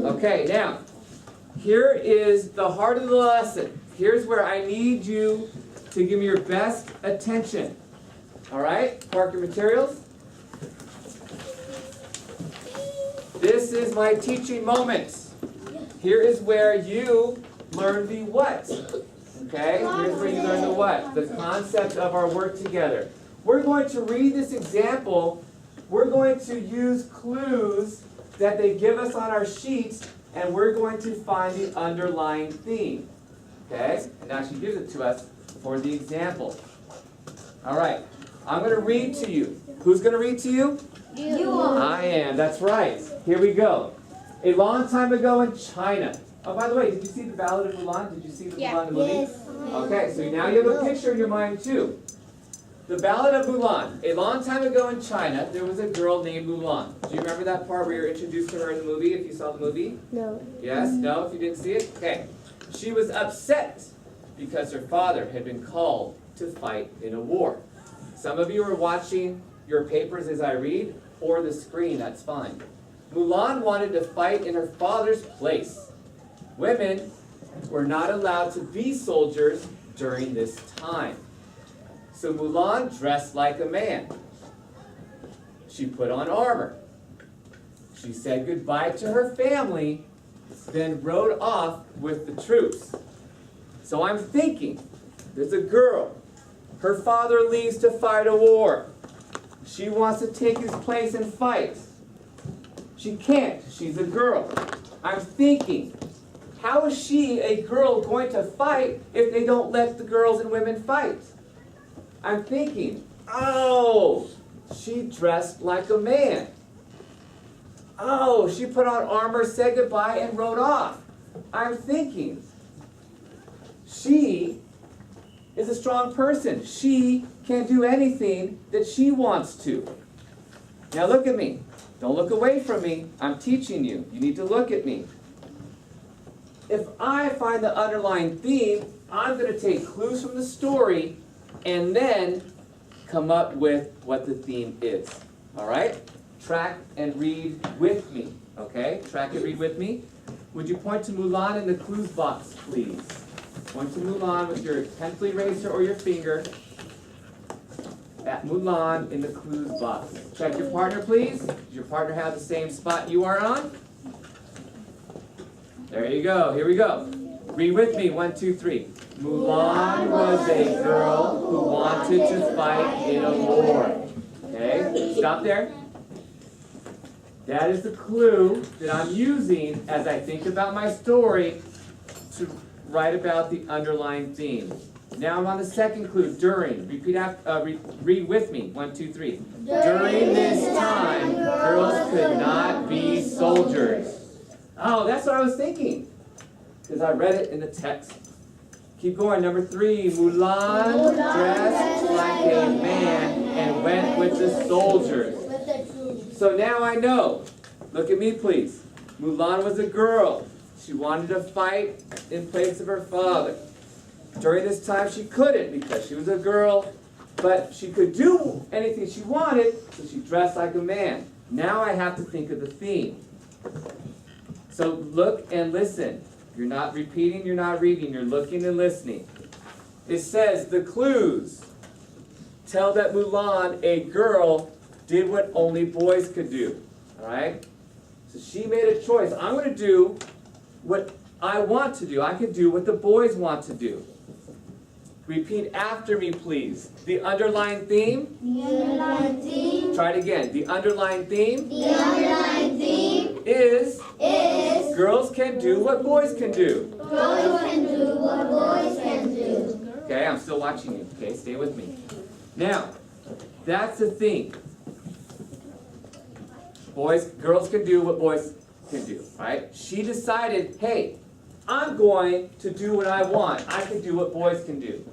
Okay, now, here is the heart of the lesson. Here's where I need you to give me your best attention. All right, mark your materials. This is my teaching moment. Here is where you learn the what. Okay, here's where you learn the what, the concept of our work together. We're going to read this example. We're going to use clues that they give us on our sheets, and we're going to find the underlying theme. Okay, it actually gives it to us for the example. All right, I'm going to read to you. Who's going to read to you? You are. I am, that's right. Here we go. A long time ago in China. Oh, by the way, did you see the Ballad of Mulan? Did you see the Mulan the movie? Yes. Okay, so now you have a picture in your mind too. The Ballad of Mulan. A long time ago in China, there was a girl named Mulan. Do you remember that part where you're introduced to her in the movie, if you saw the movie? No. Yes? No? If you didn't see it? Okay. She was upset because her father had been called to fight in a war. Some of you are watching your papers as I read, or the screen, that's fine. Mulan wanted to fight in her father's place. Women were not allowed to be soldiers during this time. So Mulan dressed like a man. She put on armor. She said goodbye to her family, then rode off with the troops. So I'm thinking, there's a girl. Her father leaves to fight a war. She wants to take his place and fight. She can't. She's a girl. I'm thinking, how is she, a girl, going to fight if they don't let the girls and women fight? I'm thinking, oh, she dressed like a man. Oh, she put on armor, said goodbye, and rode off. I'm thinking, she is a strong person. She can do anything that she wants to. Now look at me. Don't look away from me. I'm teaching you. You need to look at me. If I find the underlying theme, I'm going to take clues from the story and then come up with what the theme is. All right? Track and read with me. Okay? Track and read with me. Would you point to Mulan in the clues box, please? Point to Mulan with your pencil eraser or your finger. At Mulan in the clues box. Check your partner, please. Does your partner have the same spot you are on? There you go. Here we go. Read with me. 1, 2, 3. Mulan was a girl who wanted to fight in a war. Okay? Stop there. That is the clue that I'm using as I think about my story to write about the underlying theme. Now I'm on the second clue, during. Repeat after, read with me. 1, 2, 3. During this time, girls could not be soldiers. Oh, that's what I was thinking, because I read it in the text. Keep going. Number 3. Mulan dressed like a man and went with the soldiers. So now I know. Look at me, please. Mulan was a girl. She wanted to fight in place of her father. During this time, she couldn't because she was a girl, but she could do anything she wanted, so she dressed like a man. Now I have to think of the theme. So look and listen. You're not repeating, you're not reading, you're looking and listening. It says the clues tell that Mulan, a girl, did what only boys could do. All right? So she made a choice. I'm going to do what I want to do. I can do what the boys want to do. Repeat after me, please. The underlying theme. The underlying theme. Try it again. The underlying theme. The underlying theme Is is girls can do what boys can do. girls can do what boys can do. Okay, I'm still watching you. Okay, stay with me. Now, that's the theme. Girls can do what boys can do, right? She decided, hey, I'm going to do what I want. I can do what boys can do.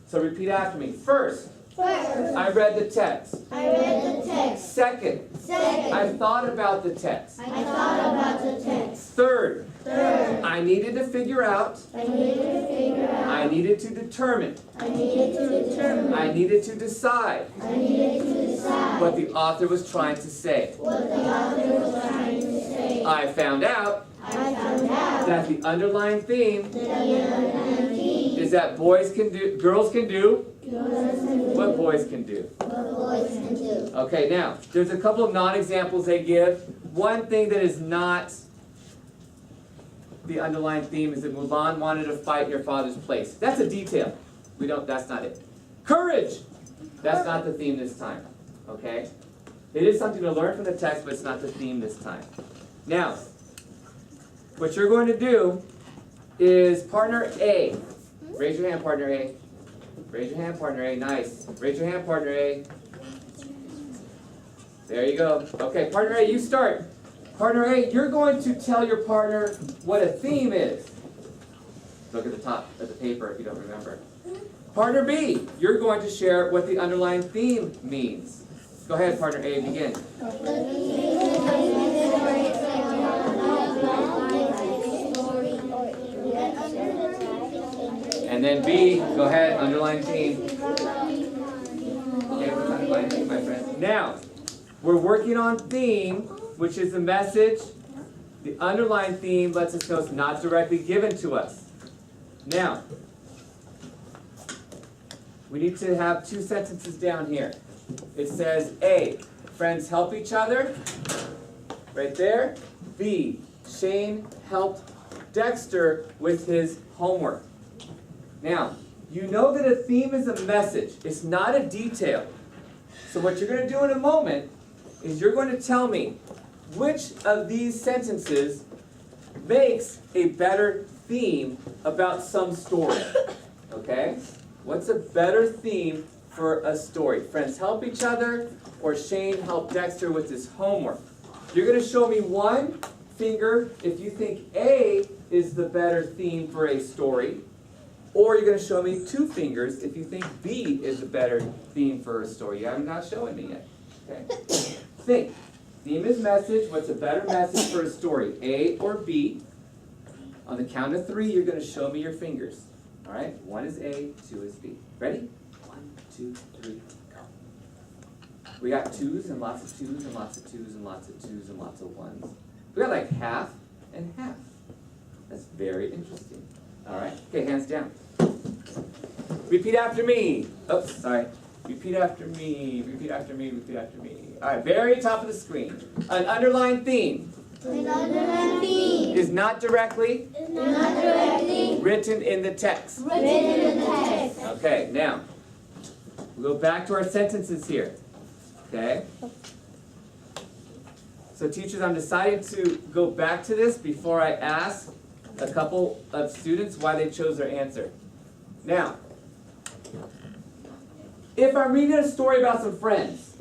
So repeat after me. First, I read the text. I read the text. Second, Second, I thought about the text. I thought about the text. Third, Third, I needed to figure out. I needed to figure out. I needed to determine. I needed to determine. I needed to decide I needed to decide what the author was trying to say. what the author was trying to say. say, I found out that the underlying theme is that girls can do what boys can do. Okay, now, there's a couple of non-examples they give. One thing that is not the underlying theme is that Mulan wanted to fight in your father's place. That's a detail. That's not it. Courage! That's not the theme this time. Okay? It is something to learn from the text, but it's not the theme this time. Now, what you're going to do is partner A. Raise your hand, partner A. Raise your hand, partner A. Nice. Raise your hand, partner A. There you go. Okay, partner A, you start. Partner A, you're going to tell your partner what a theme is. Look at the top of the paper if you don't remember. Partner B, you're going to share what the underlying theme means. Go ahead, partner A, begin. And then B, go ahead, underlying theme. Okay, underlying theme, my friend. Now, we're working on theme, which is the message. The underlying theme lets us know it's not directly given to us. Now, we need to have two sentences down here. It says A, friends help each other. Right there. B, Shane helped Dexter with his homework. Now, you know that a theme is a message. It's not a detail. So what you're going to do in a moment is you're going to tell me which of these sentences makes a better theme about some story. Okay? What's a better theme for a story? Friends help each other, or Shane helped Dexter with his homework. You're going to show me one finger if you think A is the better theme for a story, or you're going to show me two fingers if you think B is a better theme for a story. You haven't not showing me yet. Okay? Think. Theme is message. What's a better message for a story? A or B? On the count of 3, you're going to show me your fingers. All right? 1 is A, 2 is B. Ready? 1, 2, 3, go. We got 2s and lots of 2s and lots of 2s and lots of 2s and lots of 1s. We got like half and half. That's very interesting. All right? Okay, hands down. Repeat after me. Oops, sorry. Repeat after me. Repeat after me. Repeat after me. All right, very top of the screen. An underlying theme. Is not directly written in the text. Okay, now, we'll go back to our sentences here. Okay? So teachers, I'm deciding to go back to this before I ask a couple of students why they chose their answer. Now, if I'm reading a story about some friends,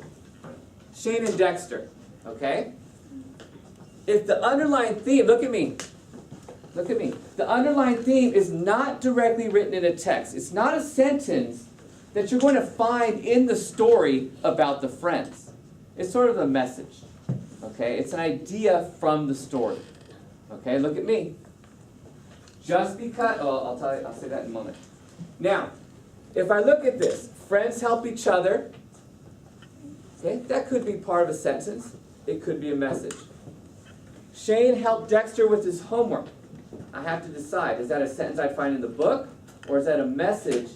Shane and Dexter, okay? If the underlying theme, look at me, the underlying theme is not directly written in a text. It's not a sentence that you're going to find in the story about the friends. It's sort of a message, okay? It's an idea from the story, okay? Look at me. Just because, I'll say that in a moment. Now, if I look at this, friends help each other, okay? That could be part of a sentence. It could be a message. Shane helped Dexter with his homework. I have to decide, is that a sentence I find in the book, or is that a message,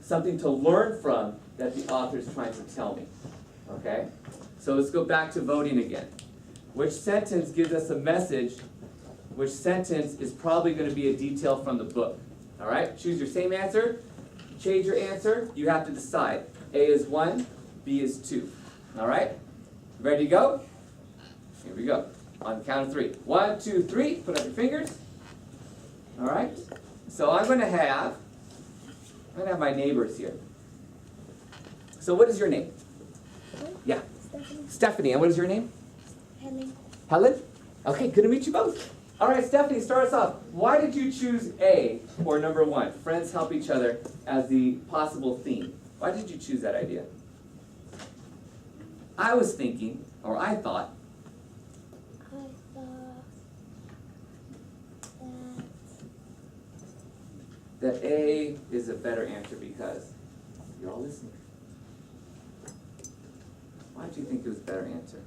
something to learn from that the author is trying to tell me? Okay? So let's go back to voting again. Which sentence gives us a message? Which sentence is probably going to be a detail from the book? All right? Choose your same answer. Change your answer. You have to decide. A is 1, B is 2. All right? Ready to go? Here we go. On the count of 3. 1, 2, 3. Put up your fingers. All right? So I'm going to have my neighbors here. So what is your name? Yeah. Stephanie. And what is your name? Helen. Helen? Okay, good to meet you both. All right, Stephanie, start us off. Why did you choose A for number 1, friends help each other, as the possible theme? Why did you choose that idea? I was thinking, or I thought that A is a better answer because you're all listening. Why did you think it was a better answer?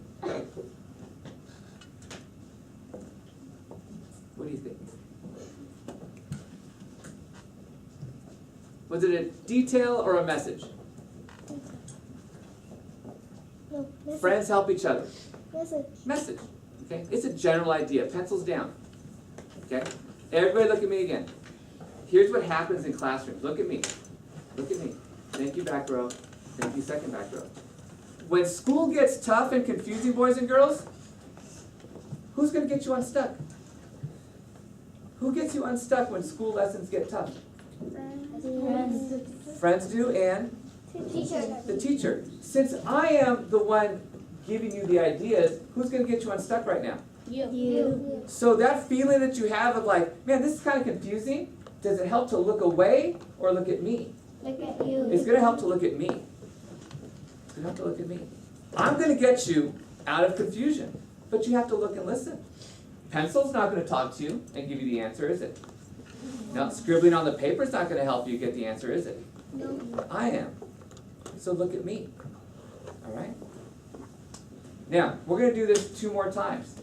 Was it a detail or a message? No, message. Friends help each other. Message. Message. Okay? It's a general idea. Pencils down. Okay? Everybody look at me again. Here's what happens in classrooms. Look at me. Look at me. Thank you, back row. Thank you, second back row. When school gets tough and confusing, boys and girls, who's going to get you unstuck? Who gets you unstuck when school lessons get tough? Friends. Friends do, and Teacher. the teacher. Since I am the one giving you the ideas, who's going to get you unstuck right now? You. So that feeling that you have of like, man, this is kind of confusing, does it help to look away or look at me? Look at you. It's going to help to look at me. It's going to help to look at me. I'm going to get you out of confusion, but you have to look and listen. Pencil's not going to talk to you and give you the answer, is it? No, scribbling on the paper is not going to help you get the answer, is it? No. I am. So look at me. All right? Now, we're going to do this 2 more times.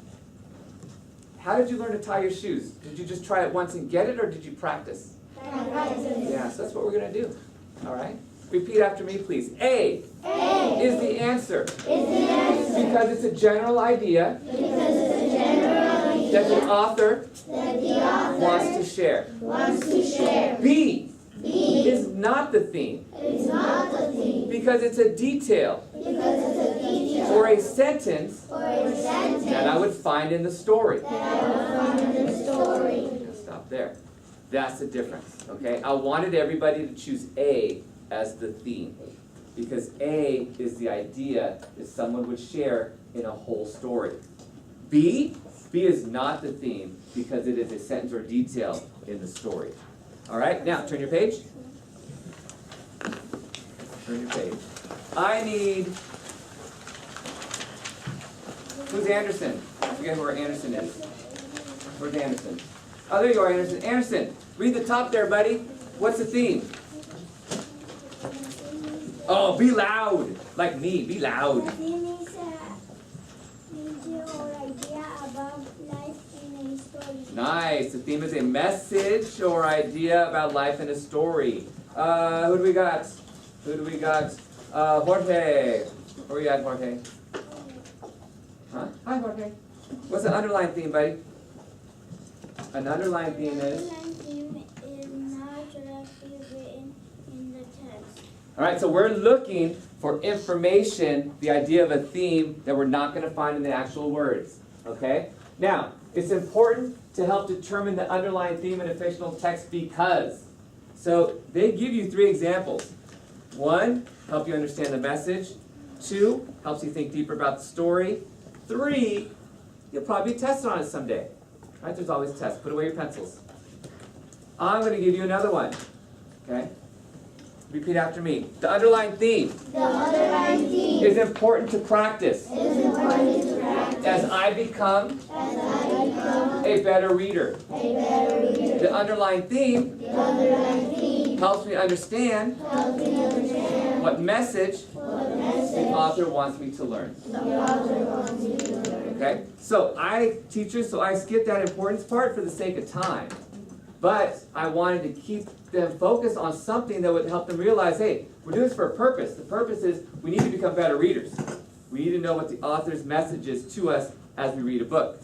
How did you learn to tie your shoes? Did you just try it once and get it, or did you practice? Yeah, so that's what we're going to do. All right? Repeat after me, please. A is the answer. Because it's a general idea that the author wants to share. B is not the theme. Because it's a detail or a sentence that I would find in the story. Now stop there. That's the difference, okay? I wanted everybody to choose A as the theme, because A is the idea that someone would share in a whole story. B is not the theme, because it is a sentence or detail in the story. All right, now turn your page. Turn your page. I need, who's Anderson? I forget where Anderson is. Where's Anderson? Oh, there you are, Anderson. Anderson, read the top there, buddy. What's the theme? Oh, be loud. Like me, be loud. The theme is a video or idea about life in a story. Nice. The theme is a message or idea about life in a story. Who do we got? Jorge. Where are you at, Jorge? Huh? Hi, Jorge. What's the underlying theme, buddy? An underlying theme is? Underlying theme is not directly written in the text. All right, so we're looking for information, the idea of a theme that we're not going to find in the actual words. Okay? Now, it's important to help determine the underlying theme in a fictional text because. So they give you 3 examples. 1, help you understand the message. 2, helps you think deeper about the story. 3, you'll probably be tested on it someday. Right? There's always tests. Put away your pencils. I'm going to give you another one. Okay? Repeat after me. The underlying theme is important to practice as I become a better reader. The underlying theme helps me understand what message the author wants me to learn. Okay? So I skip that importance part for the sake of time. But I wanted to keep them focused on something that would help them realize, hey, we're doing this for a purpose. The purpose is we need to become better readers. We need to know what the author's message is to us as we read a book.